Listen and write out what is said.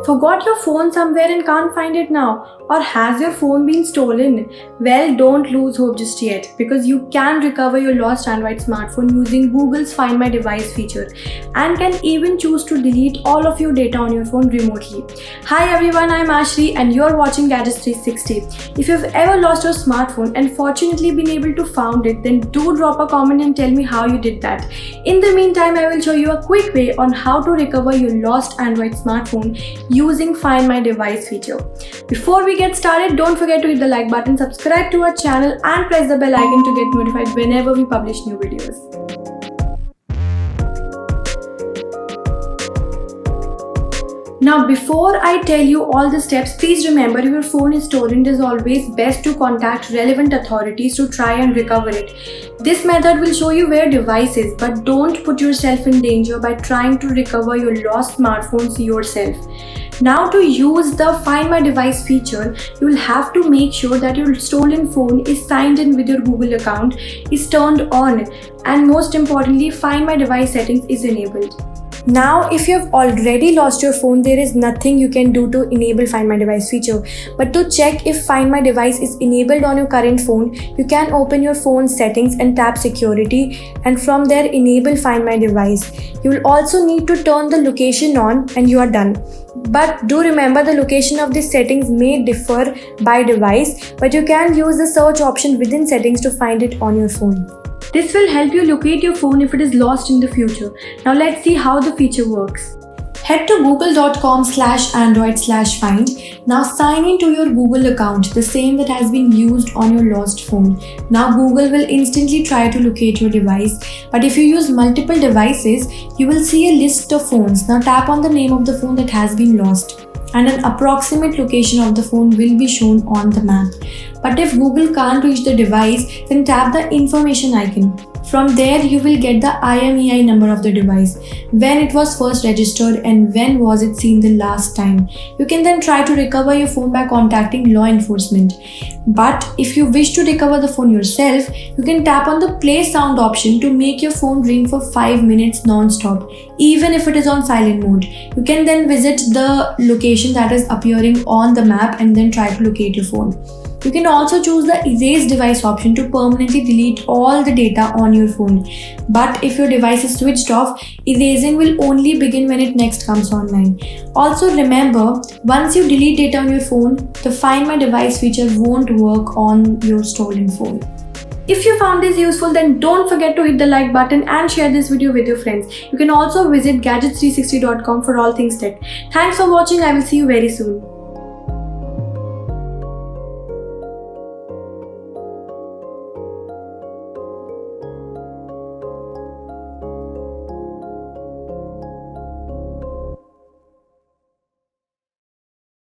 Forgot your phone somewhere and can't find it now? Or has your phone been stolen? Well, don't lose hope just yet, because you can recover your lost Android smartphone using Google's Find My Device feature and can even choose to delete all of your data on your phone remotely. Hi everyone, I'm Ashri and you're watching Gadgets 360. If you've ever lost your smartphone and fortunately been able to find it, then do drop a comment and tell me how you did that. In the meantime, I will show you a quick way on how to recover your lost Android smartphone using Find My Device feature. Before we get started, don't forget to hit the like button, subscribe to our channel and press the bell icon to get notified whenever we publish new videos. Now, before I tell you all the steps, please remember if your phone is stolen, it is always best to contact relevant authorities to try and recover it. This method will show you where device is, but don't put yourself in danger by trying to recover your lost smartphones yourself. Now, to use the Find My Device feature, you will have to make sure that your stolen phone is signed in with your Google account, is turned on, and most importantly, Find My Device settings is enabled. Now, if you have already lost your phone, there is nothing you can do to enable Find My Device feature. But to check if Find My Device is enabled on your current phone, you can open your phone settings and tap security, and from there enable Find My Device. You will also need to turn the location on and you are done. But do remember, the location of these settings may differ by device, but you can use the search option within settings to find it on your phone. This will help you locate your phone if it is lost in the future. Now let's see how the feature works. Head to google.com/android/find. Now sign in to your Google account, the same that has been used on your lost phone. Now Google will instantly try to locate your device, but if you use multiple devices, you will see a list of phones. Now tap on the name of the phone that has been lost, and an approximate location of the phone will be shown on the map. But if Google can't reach the device, then tap the information icon. From there, you will get the IMEI number of the device, when it was first registered and when was it seen the last time. You can then try to recover your phone by contacting law enforcement. But if you wish to recover the phone yourself, you can tap on the play sound option to make your phone ring for 5 minutes non-stop, even if it is on silent mode. You can then visit the location that is appearing on the map and then try to locate your phone. You can also choose the erase device option to permanently delete all the data on your phone. But if your device is switched off, erasing will only begin when it next comes online. Also remember, once you delete data on your phone, the Find My Device feature won't work on your stolen phone. If you found this useful, then don't forget to hit the like button and share this video with your friends. You can also visit gadgets360.com for all things tech. Thanks for watching. I will see you very soon.